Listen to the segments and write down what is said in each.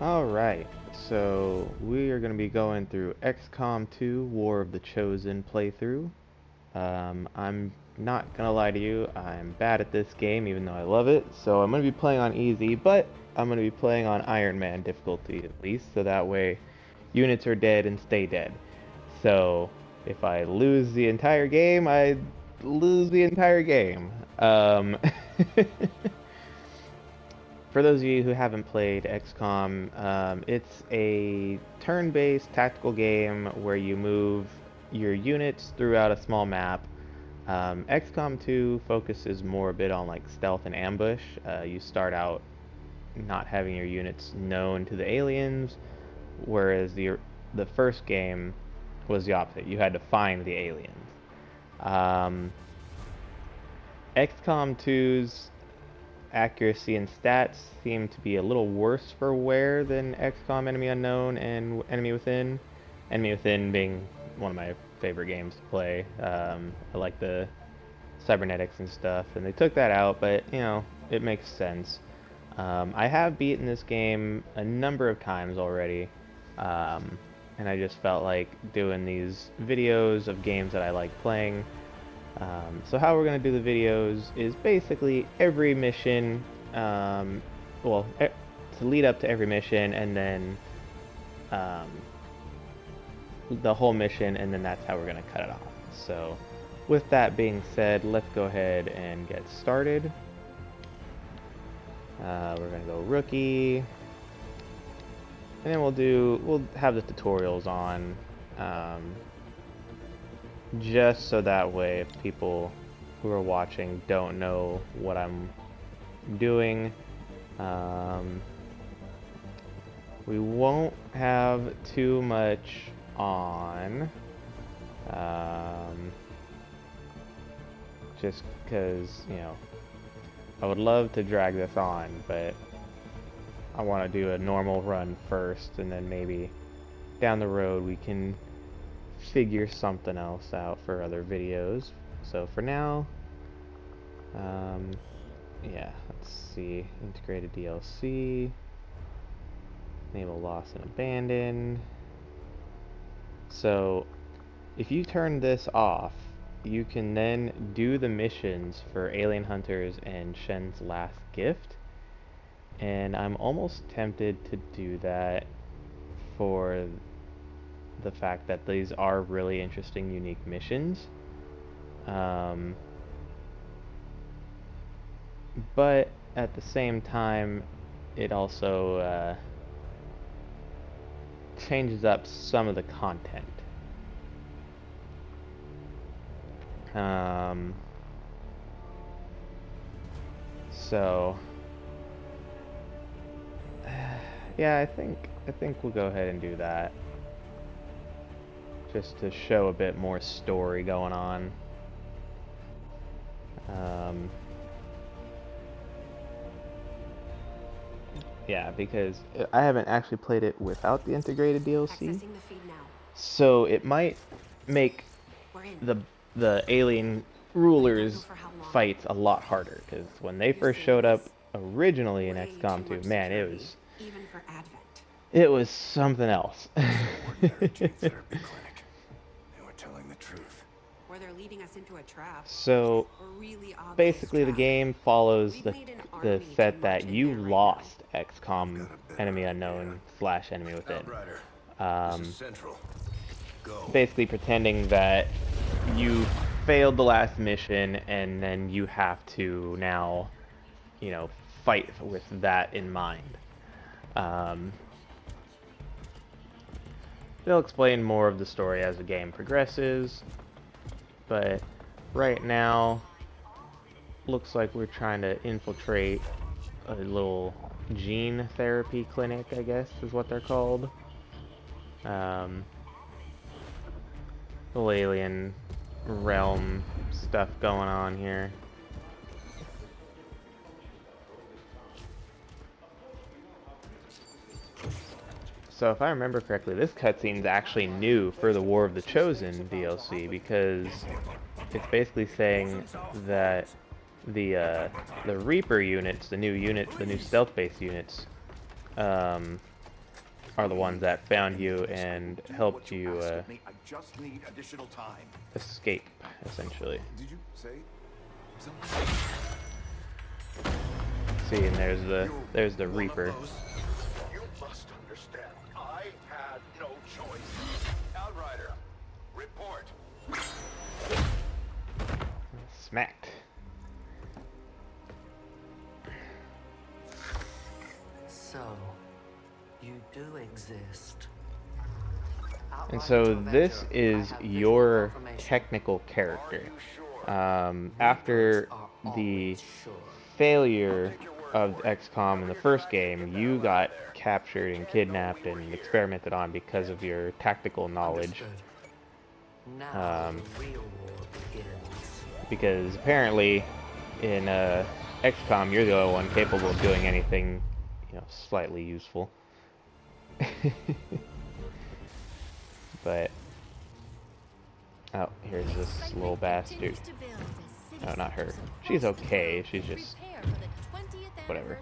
Alright, so we are going to be going through XCOM 2 War of the Chosen playthrough. I'm not going to lie to you, I'm bad at this game even though I love it, so I'm going to be playing on easy, but I'm going to be playing on Iron Man difficulty at least, so that way units are dead and stay dead. So if I lose the entire game, I lose the entire game. For those of you who haven't played XCOM, it's a turn-based tactical game where you move your units throughout a small map. XCOM 2 focuses more a bit on like stealth and ambush. You start out not having your units known to the aliens, whereas the first game was the opposite. You had to find the aliens. XCOM 2's accuracy and stats seem to be a little worse for wear than XCOM Enemy Unknown and Enemy Within. Enemy Within being one of my favorite games to play. I like the cybernetics and stuff, and they took that out, but you know, it makes sense. I have beaten this game a number of times already, and I just felt like doing these videos of games that I like playing. So how we're going to do the videos is basically every mission, to lead up to every mission, and then the whole mission, and then that's how we're going to cut it off. So with that being said, let's go ahead and get started. We're going to go rookie, and then we'll have the tutorials on. Just so that way if people who are watching don't know what I'm doing, we won't have too much on, just because, you know, I would love to drag this on, but I want to do a normal run first, and then maybe down the road we can figure something else out for other videos. So for now, yeah, let's see, integrated DLC, enable lost and abandoned. So if you turn this off, you can then do the missions for Alien Hunters and Shen's Last Gift, and I'm almost tempted to do that for the fact that these are really interesting, unique missions. But at the same time, it also changes up some of the content. So yeah, I think we'll go ahead and do that, just to show a bit more story going on. Yeah, because I haven't actually played it without the integrated DLC, so it might make the alien rulers fights a lot harder, because when they first showed up originally in XCOM 2, man, it was something else. So basically the game follows the set that you lost XCOM Enemy Unknown / Enemy Within. Basically pretending that you failed the last mission, and then you have to now, you know, fight with that in mind. They'll explain more of the story as the game progresses, but right now looks like we're trying to infiltrate a little gene therapy clinic, I guess is what they're called. Little alien realm stuff going on here. So if I remember correctly, this cutscene is actually new for the War of the Chosen DLC, because it's basically saying that the Reaper units, the new stealth-based units, are the ones that found you and helped you I just need additional time. escape, essentially. Did you say something? See, and there's the Reaper. You must understand. I had no choice. Outrider, report. Smacked. So, you do exist. And so this is your technical character. After the failure of XCOM in the first game, you got captured and kidnapped and experimented on because of your tactical knowledge. Because apparently in XCOM you're the only one capable of doing anything, you know, slightly useful. But oh, here's this little bastard. No, not her. She's okay. She's just whatever.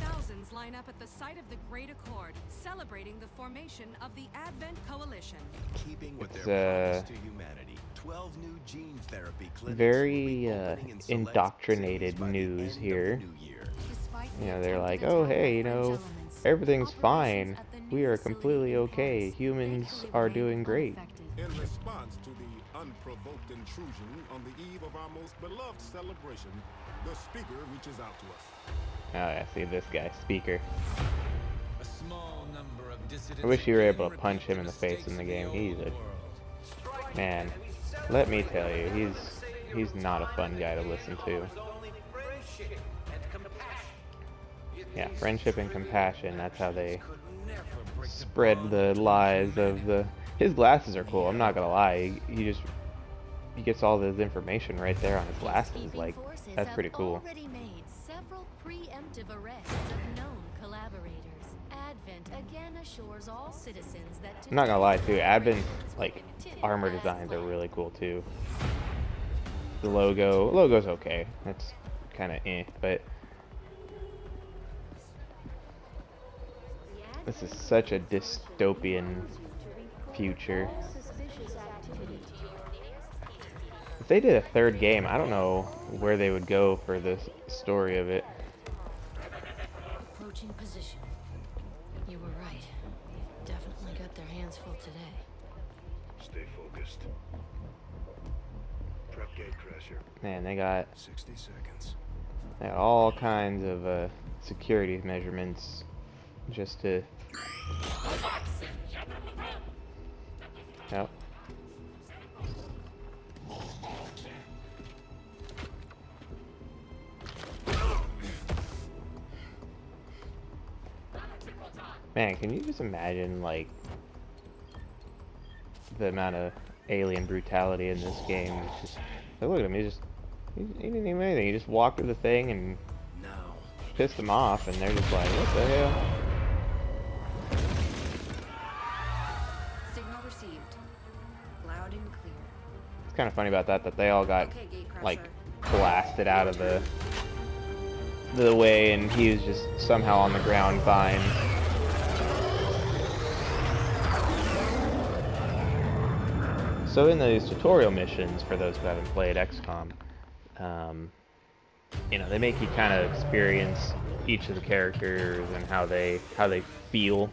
Thousands line up at the site of the Great Accord, celebrating the formation of the Advent Coalition. Keeping with It's their promise to humanity, 12 new gene therapy clinics very will be opening in select indoctrinated cities by the news end of the here. new year. You know, they're like, oh hey, you know, everything's fine. We are completely okay. Humans are doing great. In response to the unprovoked intrusion on the eve of our most beloved celebration, the speaker reaches out to us. Oh, I see this guy, speaker. A small number of dissidents I wish you were able to punch him in the face in the game. He's a man. Let me tell you, he's not a fun guy to listen to. Yeah, friendship and compassion. That's how they spread the lies of the. His glasses are cool. I'm not gonna lie. He gets all this information right there on his glasses. Like, that's pretty cool. Already made several preemptive arrests of known collaborators. Advent again assures all citizens that. I'm not gonna lie too. Advent's like armor designs are really cool too. The logo's okay. That's kind of but this is such a dystopian future. If they did a third game, I don't know where they would go for the story of it. Approaching position. You were right. They've definitely got their hands full today. Stay focused. Prep gate crasher. Man, they got 60 seconds. all kinds of security measurements just to. Yep. Man, can you just imagine, like, the amount of alien brutality in this game? It's just, look at him, he didn't even do anything. He just walked through the thing and pissed them off, and they're just like, what the hell? Signal received. Loud and clear. It's kind of funny about that they all got, like, blasted out of the way, and he was just somehow on the ground fine. So in those tutorial missions, for those who haven't played XCOM, you know, they make you kind of experience each of the characters and how they feel.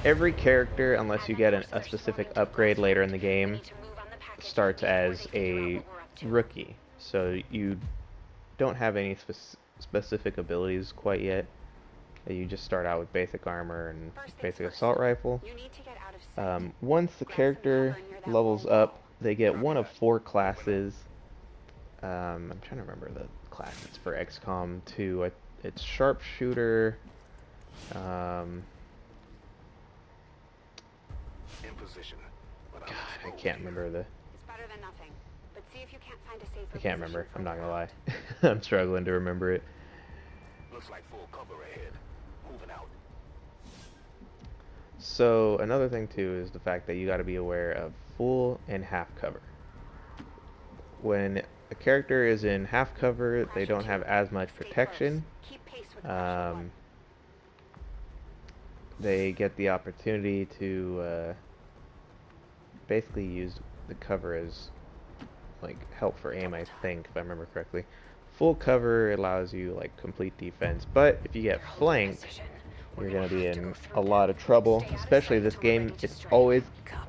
Every character, unless you get a specific upgrade later in the game, starts as a rookie. So you don't have any specific abilities quite yet. You just start out with basic armor and basic assault rifle. Once the character levels up, they get one of 4 classes. I'm trying to remember the classes for XCOM 2. It's sharpshooter. In position. God, I can't remember the. It's better than nothing. But see if you can't find a safer I can't remember. position I'm not for gonna the lie. round. I'm struggling to remember it. Looks like full cover ahead. Moving out. So another thing too is the fact that you got to be aware of full and half cover. When a character is in half cover, they don't have as much protection. They get the opportunity to basically use the cover as like help for aim, I think, if I remember correctly. Full cover allows you like complete defense, but if you get flanked, you're going to be in a lot of trouble, especially this game. It's always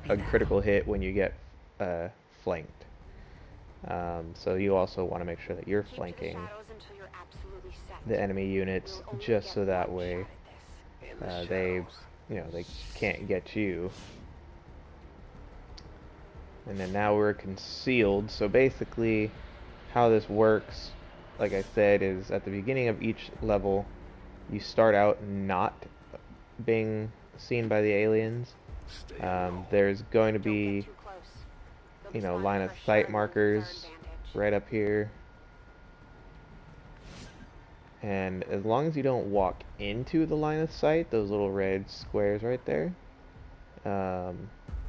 a critical hit when you get flanked. So you also want to make sure that you're flanking the enemy units, just so that way they can't get you. And then now we're concealed. So basically, how this works, like I said, is at the beginning of each level, you start out not being seen by the aliens. There's going to be, line of sight markers right up here. And as long as you don't walk into the line of sight, those little red squares right there,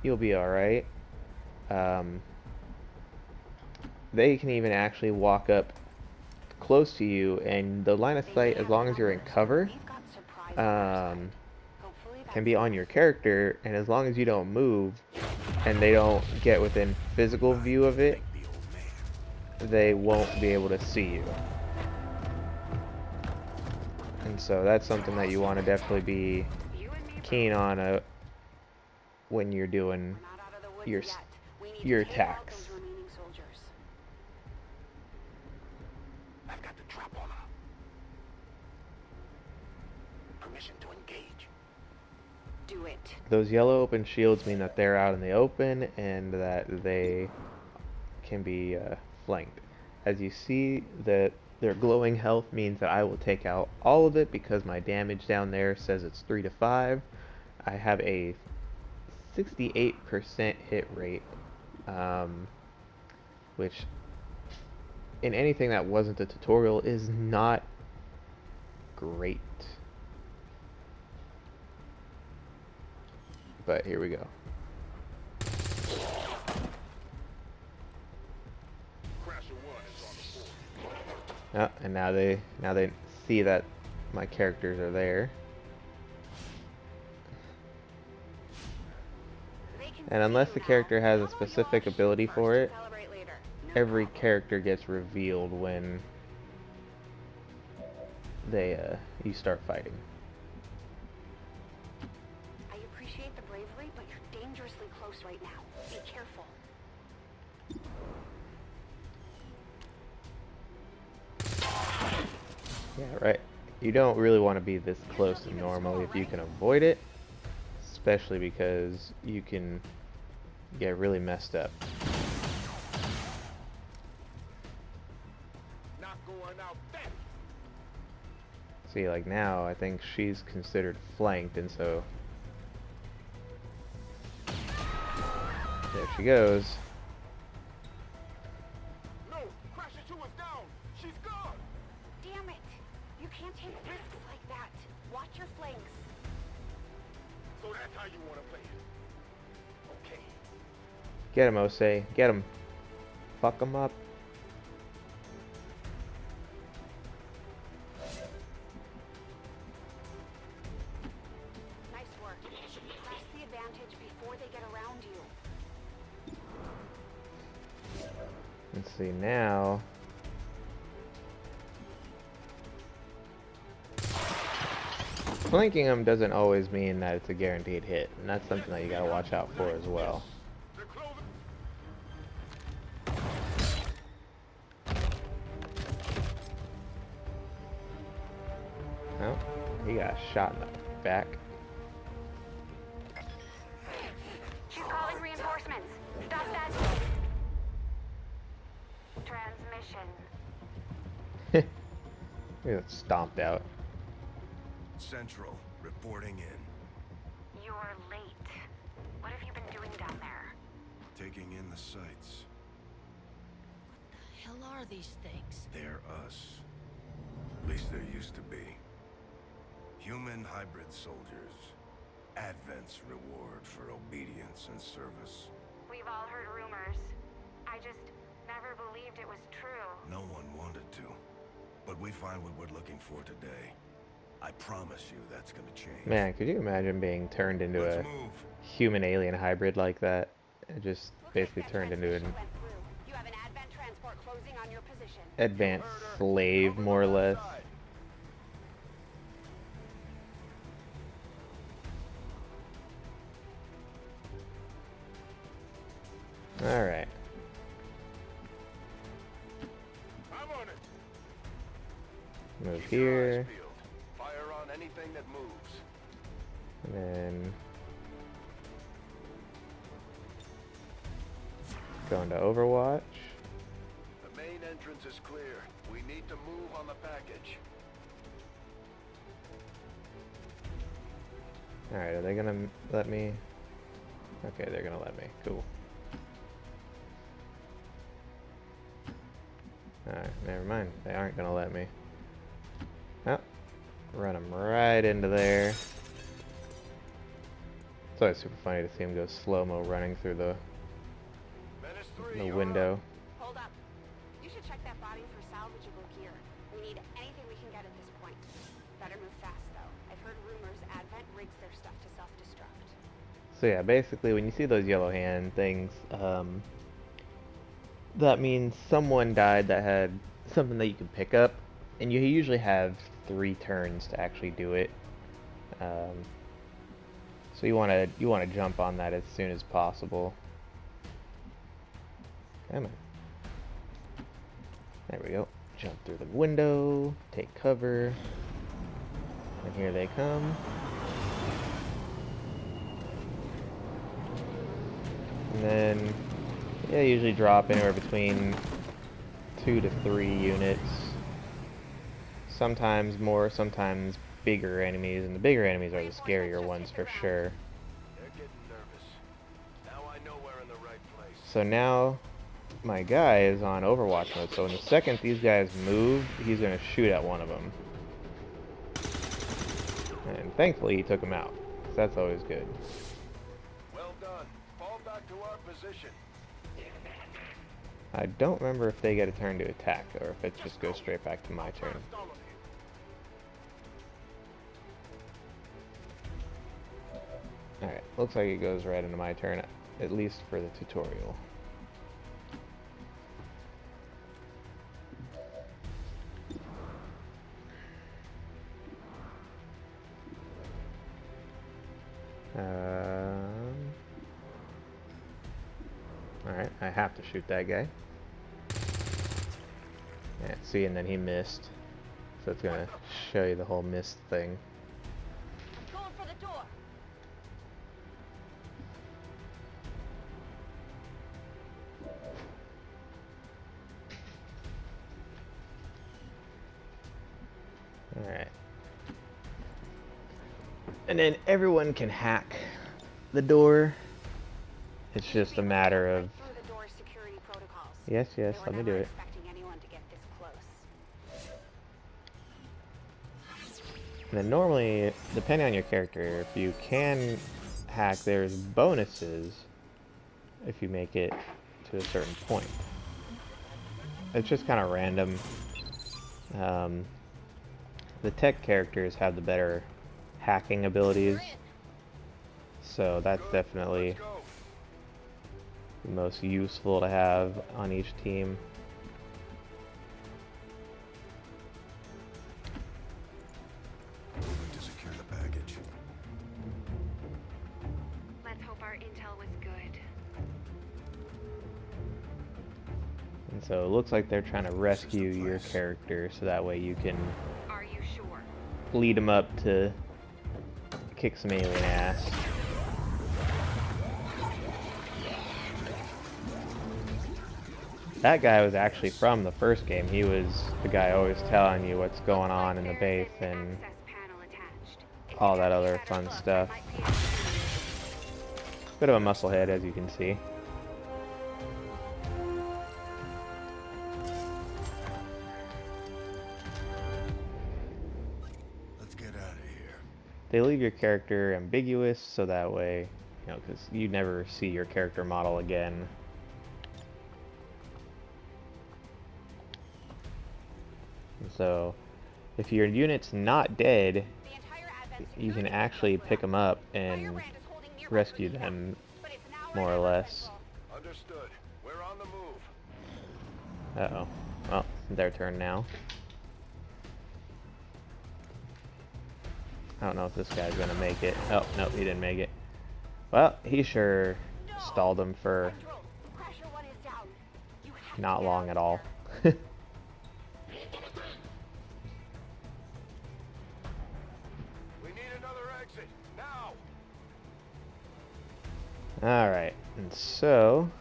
you'll be alright. They can even actually walk up close to you, and the line of sight, as long as you're in cover, can be on your character, and as long as you don't move and they don't get within physical view of it, they won't be able to see you. And so that's something that you want to definitely be keen on when you're doing your attacks. I've got the drop on them. Permission to engage. Do it. Those yellow open shields mean that they're out in the open and that they can be flanked. As you see, that their glowing health means that I will take out all of it because my damage down there says it's 3 to 5. I have a 68% hit rate, which in anything that wasn't a tutorial is not great. But here we go. Oh, and now they see that my characters are there. And unless the character has a specific ability for it, every character gets revealed when you start fighting. I appreciate the bravery, but you're dangerously close right now. Be careful. Yeah, right. You don't really want to be this close normally if you can avoid it, especially because you can get really messed up. Not going out back. See, like now, I think she's considered flanked, and so there she goes. No, Crasher 2 is down. She's gone. Damn it! You can't take risks like that. Watch your flanks. So that's how you want to play it. Okay. Get him, Osei. Get him. Fuck him up. Nice work. Press the advantage before they get around you. Let's see now. Flanking them doesn't always mean that it's a guaranteed hit, and that's something that you gotta watch out for as well. Oh, he got shot in the back. She's calling reinforcements. Stop that. Transmission. He got stomped out. Central, reporting in. You're late. What have you been doing down there? Taking in the sights. Hell are these things? They're us. At least there used to be. Human hybrid soldiers. Advent's reward for obedience and service. We've all heard rumors. I just never believed it was true. No one wanted to. But we find what we're looking for today. I promise you that's gonna change. Man, could you imagine being turned into Let's a move. human-alien hybrid like that? It just Looks basically like that turned into an transmission went through. You have an advent transport closing on your position. advanced slave, more or less. Alright. I'm on it. Move Keep your eyes here. peeled. Fire on anything that moves. And then go into Overwatch. The main entrance is clear. We need to move on the package. Alright, are they gonna let me? Okay, they're gonna let me. Cool. Alright, never mind. They aren't gonna let me. Oh, run them right into there. It's always super funny to see him go slow-mo running through the Menace 3, the you're window. up. Hold up. You should check that body for salvageable gear. We need anything we can get at this point. Better move fast, though. I've heard rumors Advent rigs their stuff to self-destruct. So yeah, basically when you see those yellow hand things, that means someone died that had something that you can pick up, and you usually have 3 turns to actually do it. So you wanna jump on that as soon as possible. Come on. There we go. Jump through the window, take cover, and here they come. And then, yeah, usually drop anywhere between 2 to 3 units. Sometimes more, sometimes bigger enemies, and the bigger enemies are the scarier ones for sure. They're getting nervous. Now I know we're in the right place. So now, my guy is on Overwatch mode, so in the second these guys move, he's going to shoot at one of them. And thankfully he took him out, 'cause that's always good. Well done. Fall back to our position. I don't remember if they get a turn to attack, or if it just goes straight back to my turn. First, all of you. Alright, looks like it goes right into my turn, at least for the tutorial. Alright, I have to shoot that guy. Yeah, see, and then he missed. So it's gonna show you the whole missed thing. Going for the door. Alright. And then everyone can hack the door. It's just a matter of... Through the door's security protocols. Yes, They were let me never do it. expecting anyone to get this close. And then normally, depending on your character, if you can hack, there's bonuses if you make it to a certain point. It's just kind of random. The tech characters have the better hacking abilities, so that's definitely Let's go. the most useful to have on each team. Moving to secure the package. Let's hope our intel was good. And so it looks like they're trying to rescue your character, so that way you can Are you sure? lead them up to kick some alien ass. That guy was actually from the first game. He was the guy always telling you what's going on in the base and Access panel attached. If all you that got other the fun shadow stuff. book, that might be Bit of a musclehead, as you can see. Let's get out of here. They leave your character ambiguous, so that way, you know, because you never see your character model again. So if your unit's not dead, The entire Advent you can security actually system pick them up and Firebrand is holding nearby rescue for them, evac, but it's an hour more or ahead of less. schedule. Understood. We're on the move. Uh-oh. Well, their turn now. I don't know if this guy's gonna make it. Oh, no, he didn't make it. Well, he sure stalled him for Central, Crasher 1 is down. You have to not get long out at of all. here. We need another exit. Now! Alright, and so...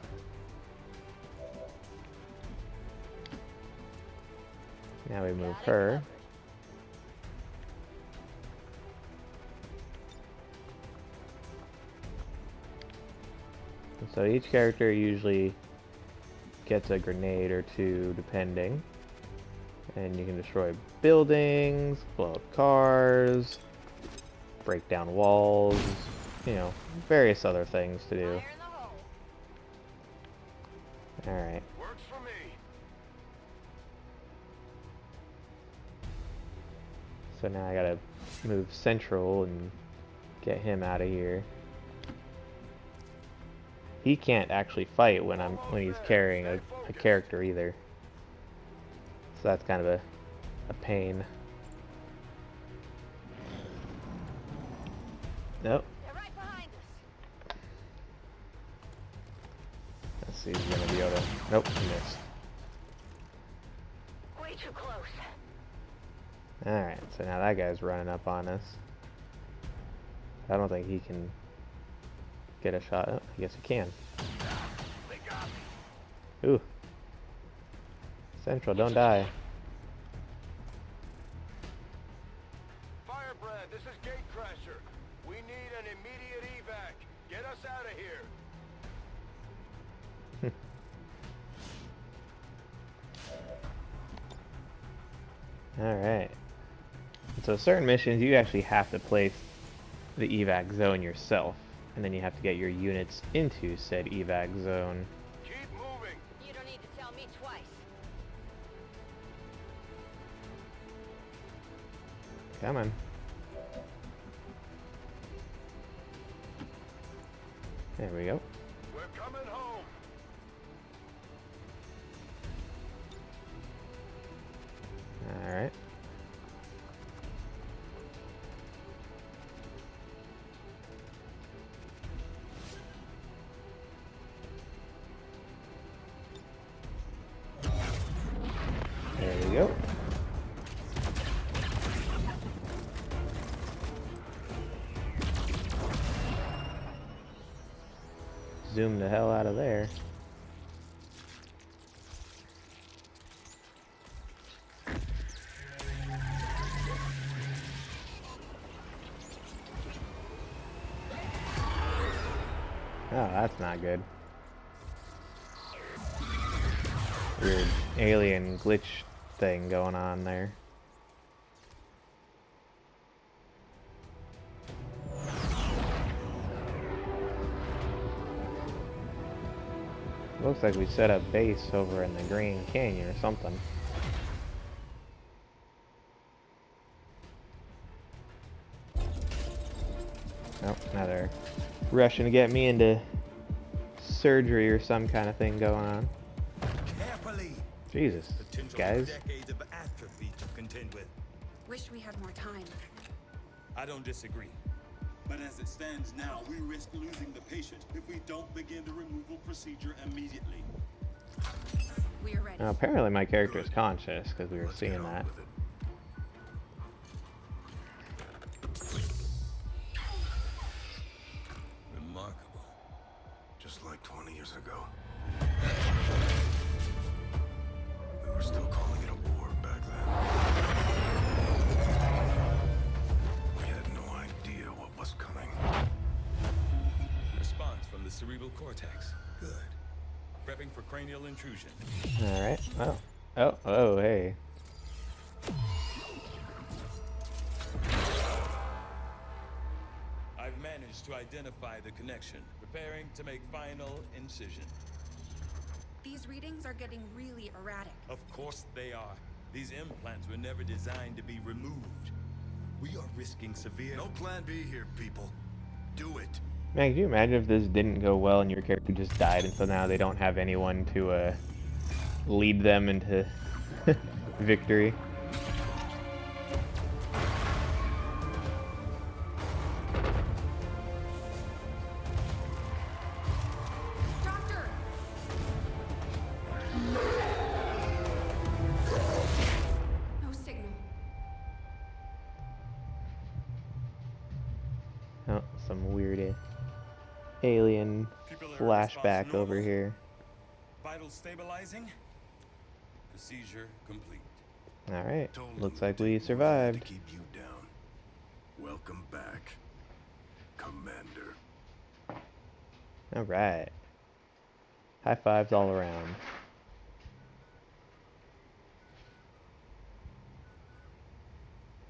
now we move her. So each character usually gets a grenade or two, depending. And you can destroy buildings, blow up cars, break down walls, you know, various other things to do. Fire in the hole. Alright. Works for me. So now I gotta move Central and get him out of here. He can't actually fight when he's carrying a character either. So that's kind of a pain. Nope. They're right behind us. Let's see if he's gonna be able to. Nope, he missed. Way too close. Alright, so now that guy's running up on us. I don't think he can get a shot. Oh, I guess he can. They got me. Ooh. Central, don't die. Firebrand, this is Gatecrasher. We need an immediate evac. Get us out of here. Alright. So certain missions, you actually have to place the evac zone yourself. And then you have to get your units into said evac zone. Keep moving. You don't need to tell me twice. Come on. There we go. We're coming home. Alright. There we go. Zoom the hell out of there. Oh, that's not good. Weird alien glitch thing going on there. Looks like we set up base over in the Green Canyon or something. Nope, now they're rushing to get me into surgery or some kind of thing going on. Carefully. Jesus, guys. Decades of atrophy to contend with. Wish we had more time. I don't disagree. But as it stands now, we risk losing the patient if we don't begin the removal procedure immediately. We are ready. Now, apparently my character is conscious because we were Let's seeing get on that. with it. Remarkable. Just like 20 years ago. We were still calling it a war back then. We had no idea what was coming. Response from the cerebral cortex. Good. Prepping for cranial intrusion. Alright, well. Oh, hey. I've managed to identify the connection. Preparing to make final incision. These readings are getting really erratic. Of course they are. These implants were never designed to be removed. We are risking severe... No plan B here, people. Do it. Man, could you imagine if this didn't go well and your character just died, and so now they don't have anyone to lead them into victory? Doctor! No signal. Oh, some weird alien Pupillary flashback response over normal. here. Vital stabilizing. Procedure complete. Alright, Told them looks to like take we more than that survived. to keep you down. Welcome back, Commander. Alright. High fives all around.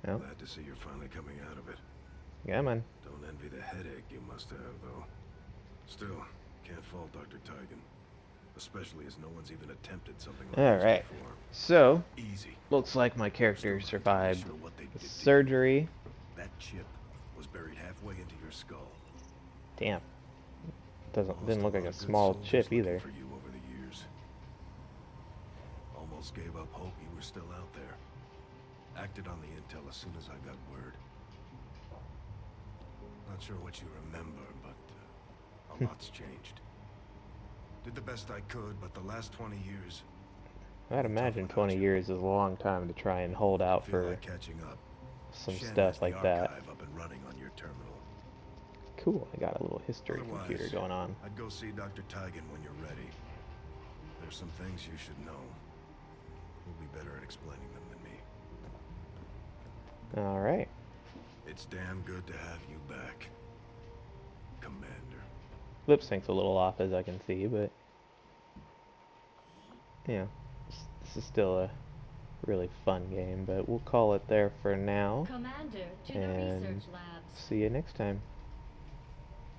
Oh, Glad to see you're finally coming out of it. yeah, man. Don't envy the headache you must have, though. Still, can't fault Dr. Tigan. Especially as no one's even attempted something like this Alright. before. So, Easy. looks like my character Still not entirely survived sure what they the did to you. surgery. That chip was buried halfway into your skull. Damn. Lost Didn't look like lot a of good small soldiers chip looking either. for you over the years. Almost gave up hope you were still out there. Acted on the intel as soon as I got word. Not sure what you remember, but a lot's changed. Did the best I could, but the last 20 years... I'd imagine 20 years is a long time to try and hold out feel for like catching up. some Shen has stuff the like that. archive up and running on your terminal. Cool, I got a little history Otherwise, computer going on. I'd go see Dr. Tigan when you're ready. There's some things you should know. You'll be better at explaining them than me. Alright. It's damn good to have you back, Commander. Lip sync's a little off as I can see, but yeah, this is still a really fun game, but we'll call it there for now. Commander, to the And research labs. see you next time.